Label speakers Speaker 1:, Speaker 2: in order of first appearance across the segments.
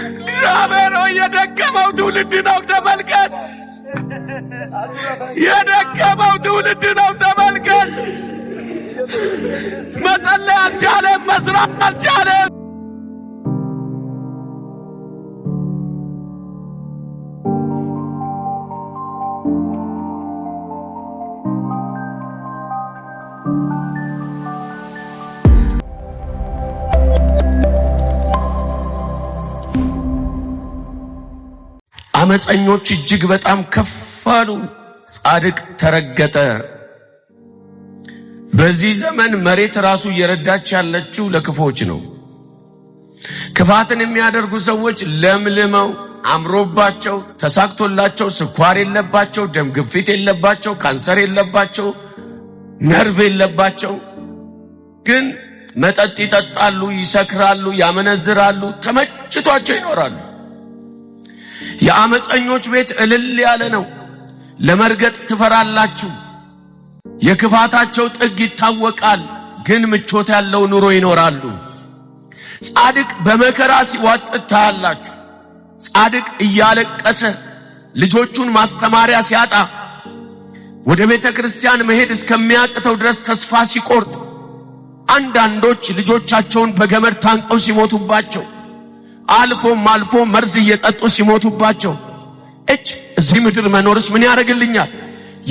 Speaker 1: እግዚአብሔር ሆይ የደከመው ትውልድ ነው ተመልከት። የደከመው ትውልድ ነው ተመልከት። መጸለይ አልቻለም፣ መስራት አልቻለም። አመፀኞች እጅግ በጣም ከፋሉ፣ ጻድቅ ተረገጠ። በዚህ ዘመን መሬት ራሱ እየረዳች ያለችው ለክፎች ነው። ክፋትን የሚያደርጉ ሰዎች ለምልመው አምሮባቸው ተሳክቶላቸው ስኳር የለባቸው፣ ደም ግፊት የለባቸው፣ ካንሰር የለባቸው፣ ነርቭ የለባቸው፣ ግን መጠጥ ይጠጣሉ፣ ይሰክራሉ፣ ያመነዝራሉ፣ ተመችቷቸው ይኖራሉ። የአመፀኞች ቤት እልል ያለ ነው። ለመርገጥ ትፈራላችሁ። የክፋታቸው ጥግ ይታወቃል፣ ግን ምቾት ያለው ኑሮ ይኖራሉ። ጻድቅ በመከራ ሲዋጥጥ ታያላችሁ። ጻድቅ እያለቀሰ ልጆቹን ማስተማሪያ ሲያጣ፣ ወደ ቤተ ክርስቲያን መሄድ እስከሚያቅተው ድረስ ተስፋ ሲቆርጥ፣ አንዳንዶች ልጆቻቸውን በገመድ ታንቀው ሲሞቱባቸው፣ አልፎ መርዝ እየጠጡ ሲሞቱባቸው፣ እዚህ ምድር መኖርስ ምን ያደርግልኛል?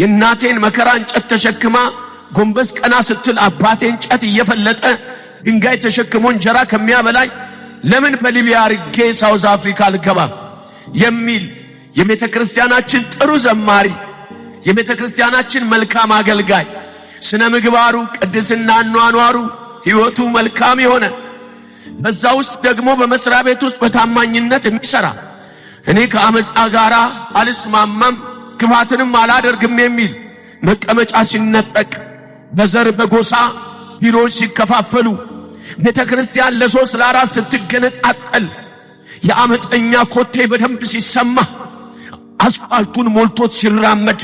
Speaker 1: የእናቴን መከራ እንጨት ተሸክማ ጎንበስ ቀና ስትል አባቴ እንጨት እየፈለጠ ድንጋይ ተሸክሞ እንጀራ ከሚያበላኝ ለምን በሊቢያ አርጌ ሳውዝ አፍሪካ ልገባ የሚል የቤተ ክርስቲያናችን ጥሩ ዘማሪ፣ የቤተ ክርስቲያናችን መልካም አገልጋይ፣ ስነ ምግባሩ፣ ቅድስና አኗኗሩ፣ ሕይወቱ መልካም የሆነ በዛ ውስጥ ደግሞ በመስሪያ ቤት ውስጥ በታማኝነት የሚሰራ እኔ ከአመፃ ጋር አልስማማም ክፋትንም አላደርግም የሚል መቀመጫ ሲነጠቅ፣ በዘር በጎሳ ቢሮዎች ሲከፋፈሉ፣ ቤተ ክርስቲያን ለሶስት ለአራት ስትገነጣጠል፣ የአመፀኛ ኮቴ በደንብ ሲሰማ፣ አስፋልቱን ሞልቶት ሲራመድ፣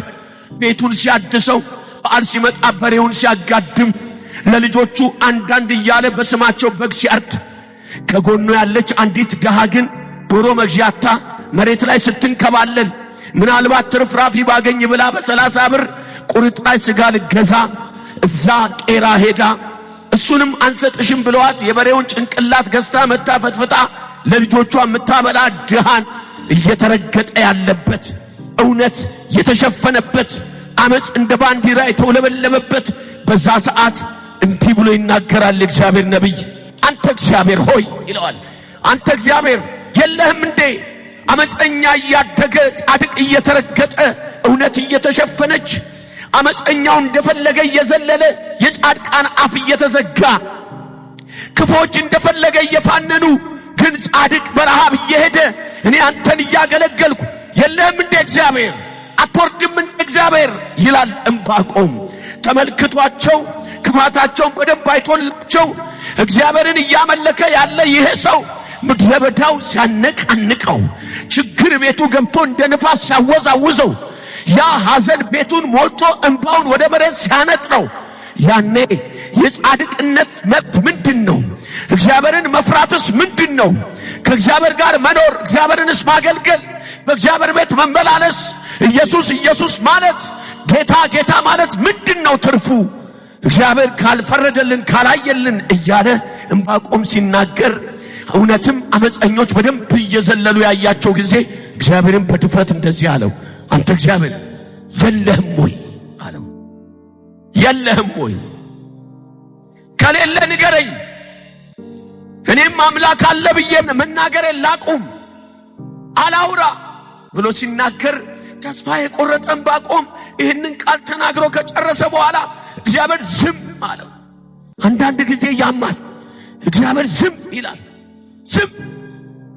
Speaker 1: ቤቱን ሲያድሰው፣ በዓል ሲመጣ በሬውን ሲያጋድም፣ ለልጆቹ አንዳንድ እያለ በስማቸው በግ ሲያርድ፣ ከጎኑ ያለች አንዲት ደሃ ግን ዶሮ መግዣታ መሬት ላይ ስትንከባለል፣ ምናልባት ትርፍራፊ ባገኝ ብላ በ30 ብር ቁርጥራጭ ስጋ ልገዛ እዛ ቄራ ሄዳ እሱንም አንሰጥሽም ብለዋት የበሬውን ጭንቅላት ገዝታ መታ ፈትፍታ ለልጆቿ የምታበላ ድሃን እየተረገጠ ያለበት፣ እውነት የተሸፈነበት፣ አመፅ እንደ ባንዲራ የተውለበለበበት በዛ ሰዓት እንዲህ ብሎ ይናገራል እግዚአብሔር ነብይ። አንተ እግዚአብሔር ሆይ ይለዋል፣ አንተ እግዚአብሔር የለህም እንዴ? አመፀኛ እያደገ ጻድቅ እየተረገጠ እውነት እየተሸፈነች፣ አመፀኛው እንደፈለገ እየዘለለ የጻድቃን አፍ እየተዘጋ፣ ክፎች እንደፈለገ እየፋነኑ ግን ጻድቅ በረሃብ እየሄደ እኔ አንተን እያገለገልኩ የለህም እንዴ እግዚአብሔር? አትወርድም እንዴ እግዚአብሔር ይላል ዕንባቆም። ተመልክቷቸው ክፋታቸውን በደንብ አይቶላቸው እግዚአብሔርን እያመለከ ያለ ይሄ ሰው ምድረ በዳው ሲያነቃንቀው፣ ችግር ቤቱ ገብቶ እንደ ንፋስ ሲያወዛውዘው፣ ያ ሐዘን ቤቱን ሞልቶ እንባውን ወደ መሬት ሲያነጥረው፣ ያኔ የጻድቅነት መብት ምንድነው? እግዚአብሔርን መፍራትስ ምንድነው? ከእግዚአብሔር ጋር መኖር፣ እግዚአብሔርንስ ማገልገል፣ በእግዚአብሔር ቤት መመላለስ፣ ኢየሱስ ኢየሱስ ማለት፣ ጌታ ጌታ ማለት ምንድነው ትርፉ? እግዚአብሔር ካልፈረደልን ካላየልን እያለ ዕንባቆም ሲናገር፣ እውነትም አመፀኞች በደንብ እየዘለሉ ያያቸው ጊዜ እግዚአብሔርን በድፍረት እንደዚህ አለው፣ አንተ እግዚአብሔር የለህም ወይ አለው። የለህም ወይ? ከሌለ ንገረኝ፣ እኔም አምላክ አለ ብዬ መናገሬን ላቁም አላውራ ብሎ ሲናገር፣ ተስፋ የቆረጠ ዕንባቆም ይህንን ቃል ተናግሮ ከጨረሰ በኋላ እግዚአብሔር ዝም አለው። አንዳንድ ጊዜ ያማል። እግዚአብሔር ዝም ይላል። ዝም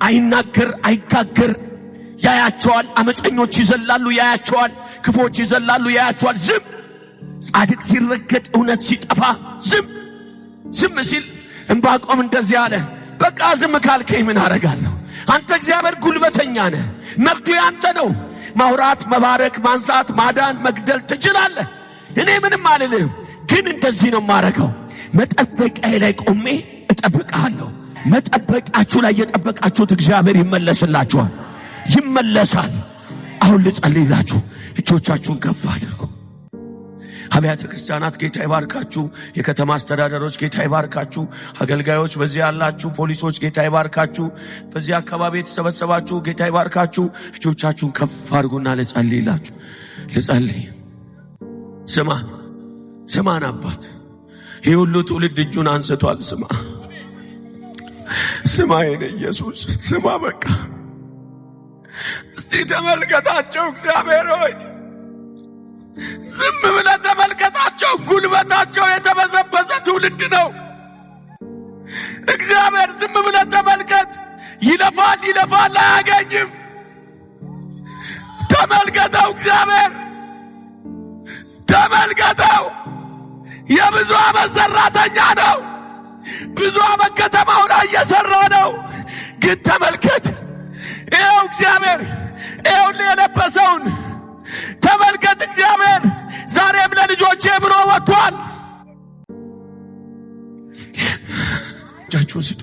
Speaker 1: አይናገር፣ አይጋገር። ያያቸዋል። አመፀኞች ይዘላሉ፣ ያያቸዋል። ክፎች ይዘላሉ፣ ያያቸዋል። ዝም። ጻድቅ ሲረገጥ፣ እውነት ሲጠፋ ዝም። ዝም ሲል ዕንባቆም እንደዚህ አለ፣ በቃ ዝም ካልከኝ ምን አረጋለሁ? አንተ እግዚአብሔር ጉልበተኛ ነህ፣ መብቱ ያንተ ነው። ማውራት፣ መባረክ፣ ማንሳት፣ ማዳን፣ መግደል ትችላለህ። እኔ ምንም አልልህም፣ ግን እንደዚህ ነው ማረገው። መጠበቂያዬ ላይ ቆሜ እጠብቅሃለሁ። መጠበቃችሁ ላይ የጠበቃችሁት እግዚአብሔር ይመለስላችኋል፣ ይመለሳል። አሁን ልጸልይላችሁ፣ እጆቻችሁን ከፍ አድርጉ። አብያተ ክርስቲያናት ጌታ ይባርካችሁ። የከተማ አስተዳደሮች ጌታ ይባርካችሁ። አገልጋዮች በዚህ ያላችሁ፣ ፖሊሶች ጌታ ይባርካችሁ። በዚህ አካባቢ የተሰበሰባችሁ ጌታ ይባርካችሁ። እጆቻችሁን ከፍ አድርጉና ልጸልይላችሁ። ልጸልይ። ስማን አባት፣ ይህ ሁሉ ትውልድ እጁን አንስቷል። ስማ የኔ ኢየሱስ፣ ስማ። በቃ እስቲ ተመልከታቸው እግዚአብሔር ሆይ፣ ዝም ብለህ ተመልከታቸው። ጉልበታቸው የተበዘበዘ ትውልድ ነው። እግዚአብሔር ዝም ብለህ ተመልከት። ይለፋል አያገኝም። ተመልከተው እግዚአብሔር፣ ተመልከተው። የብዙ ዓመት ሰራተኛ ነው። ብዙ ዓመት ከተማው ላይ እየሰራ ነው። ግን ተመልከት፣ ይኸው እግዚአብሔር፣ ይኸው የለበሰውን ተመልከት። እግዚአብሔር ዛሬም ለልጆቼ ብሎ ወጥቷል። እጃችሁን ስጡ።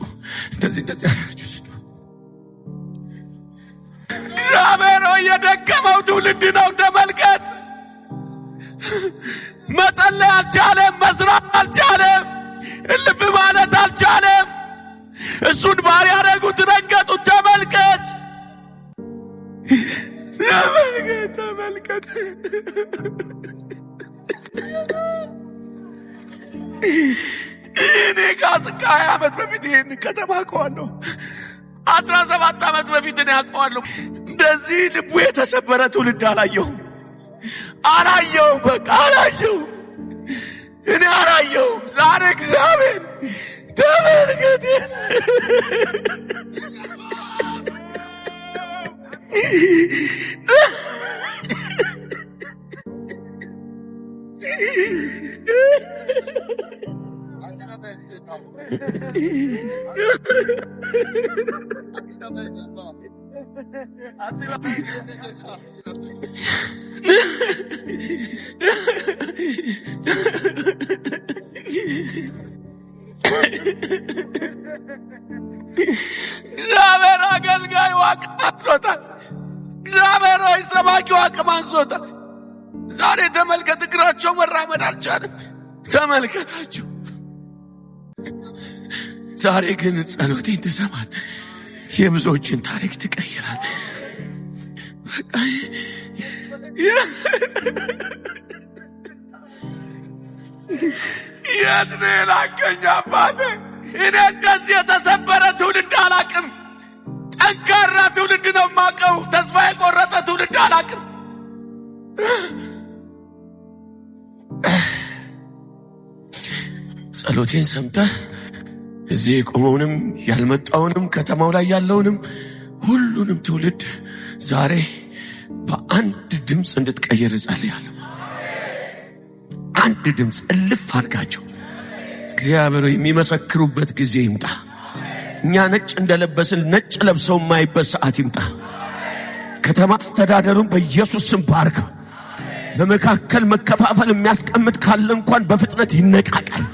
Speaker 1: እንደዚህ ያላችሁ ስጡ። እግዚአብሔር ሆይ የደከመው ትውልድ ነው። ተመልከት። መጸለይ አልቻለም፣ መስራት አልቻለም፣ እልፍ ማለት አልቻለም። እሱን ባሪያ ያደረጉት፣ ረገጡት። ተመልከት። እኔ ከ20 ዓመት በፊት ይህን ከተማ አውቀዋለሁ። 17 ዓመት በፊት እኔ አውቀዋለሁ። እንደዚህ ልቡ የተሰበረ ትውልድ አላየሁም። በቃ አላየሁም። እኔ አላየሁም። ዛሬ እግዚአብሔር ተመልከት። እግዚአብሔር አገልጋዩ አቅም አንሶታል። እግዚአብሔር ሆይ ሰባኪው አቅም አንሶታል። ዛሬ ተመልከት፣ እግራቸው መራመድ አልቻለም። ተመልከታቸው። ዛሬ ግን ጸሎቴን ትሰማል፣ የብዙዎችን ታሪክ ትቀይራል። የት ነው የላከኝ አባቴ? እኔ እንደዚህ የተሰበረ ትውልድ አላቅም። ጠንካራ ትውልድ ነው የማውቀው። ተስፋ የቆረጠ ትውልድ አላቅም። ጸሎቴን ሰምተህ እዚህ የቆመውንም ያልመጣውንም ከተማው ላይ ያለውንም ሁሉንም ትውልድ ዛሬ በአንድ ድምፅ እንድትቀይር እጸልያለሁ። አንድ ድምፅ እልፍ አድርጋቸው። እግዚአብሔር የሚመሰክሩበት ጊዜ ይምጣ። እኛ ነጭ እንደለበስን ነጭ ለብሰው የማይበት ሰዓት ይምጣ። ከተማ አስተዳደሩን በኢየሱስ ስም ባርክ። በመካከል መከፋፈል የሚያስቀምጥ ካለ እንኳን በፍጥነት ይነቃቃል።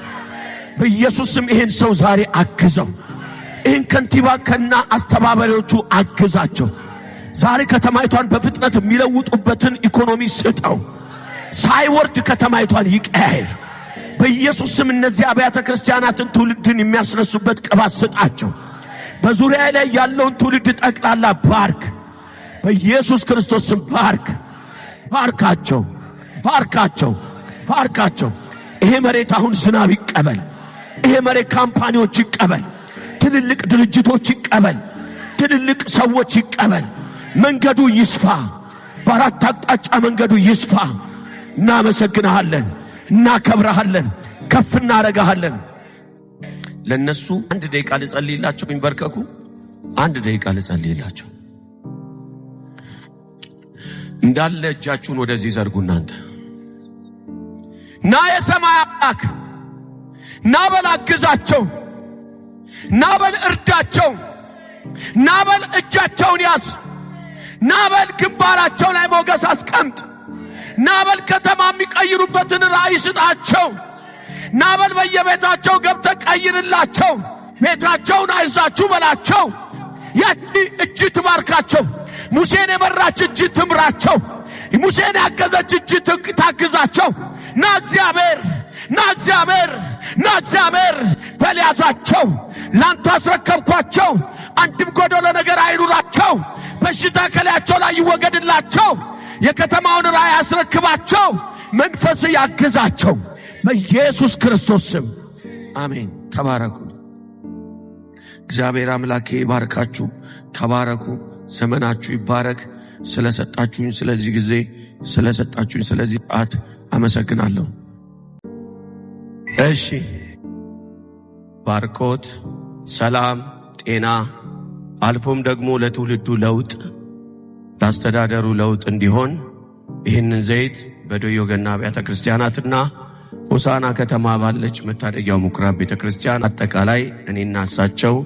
Speaker 1: በኢየሱስ ስም ይሄን ሰው ዛሬ አግዘው። ይሄን ከንቲባ ከና አስተባባሪዎቹ አግዛቸው። ዛሬ ከተማይቷን በፍጥነት የሚለውጡበትን ኢኮኖሚ ስጠው። ሳይወርድ ከተማይቷን ይቀያየር። በኢየሱስ ስም እነዚህ አብያተ ክርስቲያናትን ትውልድን የሚያስነሱበት ቅባት ስጣቸው። በዙሪያ ላይ ያለውን ትውልድ ጠቅላላ ባርክ። በኢየሱስ ክርስቶስ ስም ባርካቸው። ይሄ መሬት አሁን ዝናብ ይቀበል። ይሄ መሬት ካምፓኒዎች ይቀበል። ትልልቅ ድርጅቶች ይቀበል። ትልልቅ ሰዎች ይቀበል። መንገዱ ይስፋ። በአራት አቅጣጫ መንገዱ ይስፋ። እናመሰግንሃለን፣ እናከብረሃለን፣ ከፍ እናረጋሃለን። ለነሱ 1 ደቂቃ ልጸልይላቸው። ይንበርከኩ። 1 ደቂቃ ልጸልይላቸው። እንዳለ እጃችሁን ወደዚህ ዘርጉ። እናንተ ና የሰማይ አምላክ ና በል አግዛቸው፣ ና በል እርዳቸው፣ ና በል እጃቸውን ያዝ፣ ና በል ግንባራቸው ላይ ሞገስ አስቀምጥ፣ ና በል ከተማ የሚቀይሩበትን ራእይ ስጣቸው፣ ና በል በየቤታቸው ገብተህ ቀይርላቸው። ቤታቸውን አይዛችሁ በላቸው። ያቺ እጅ ትባርካቸው። ሙሴን የመራች እጅ ትምራቸው። ሙሴን ያገዘች እጅ ታግዛቸው። ና እግዚአብሔር፣ ና እግዚአብሔር፣ ና እግዚአብሔር በልያዛቸው። ላንተ አስረከብኳቸው። አንድም ጎደሎ ነገር አይኑራቸው። በሽታ ከላያቸው ላይ ይወገድላቸው። የከተማውን ራእይ አስረክባቸው። መንፈስ ያግዛቸው በኢየሱስ ክርስቶስ ስም አሜን። ተባረኩ። እግዚአብሔር አምላኬ ይባርካችሁ። ተባረኩ። ዘመናችሁ ይባረክ። ስለሰጣችሁኝ ስለዚህ ጊዜ፣ ስለሰጣችሁኝ ስለዚህ ሰዓት አመሰግናለሁ። እሺ፣ ባርኮት፣ ሰላም፣ ጤና አልፎም ደግሞ ለትውልዱ ለውጥ፣ ለአስተዳደሩ ለውጥ እንዲሆን ይህንን ዘይት በዶዮ ገና አብያተ ክርስቲያናትና ሆሳና ከተማ ባለች መታደጊያው ምኩራብ ቤተክርስቲያን አጠቃላይ እኔና እሳቸው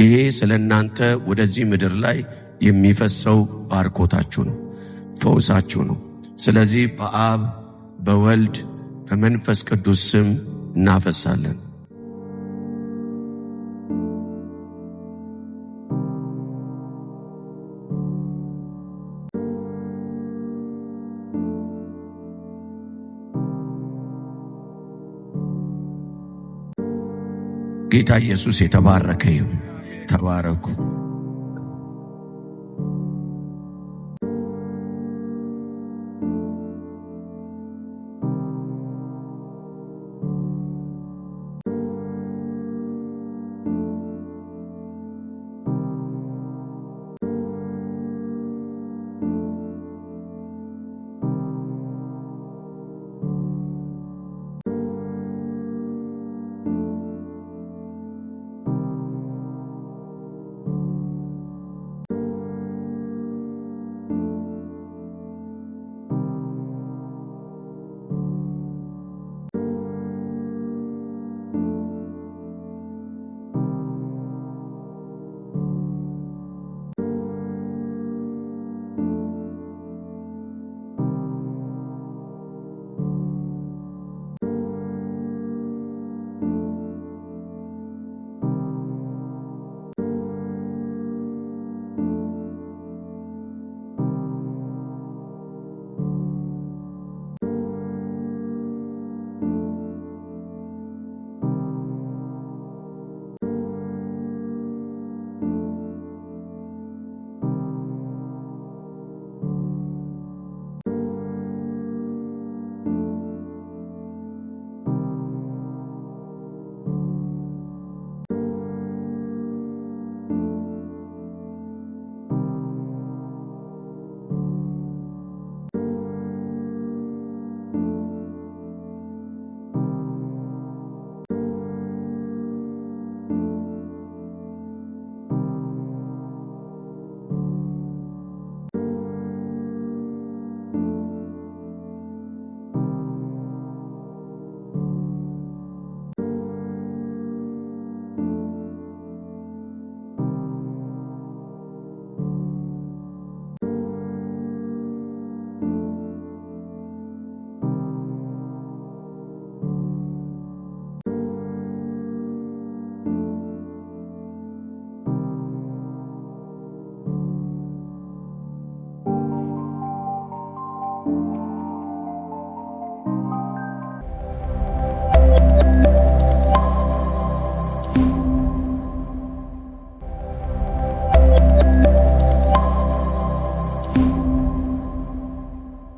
Speaker 1: ይሄ ስለናንተ ወደዚህ ምድር ላይ የሚፈሰው ባርኮታችሁ ነው፣ ፈውሳችሁ ነው። ስለዚህ በአብ በወልድ በመንፈስ ቅዱስ ስም እናፈሳለን። ጌታ ኢየሱስ የተባረከ ይሁን። ተባረኩ።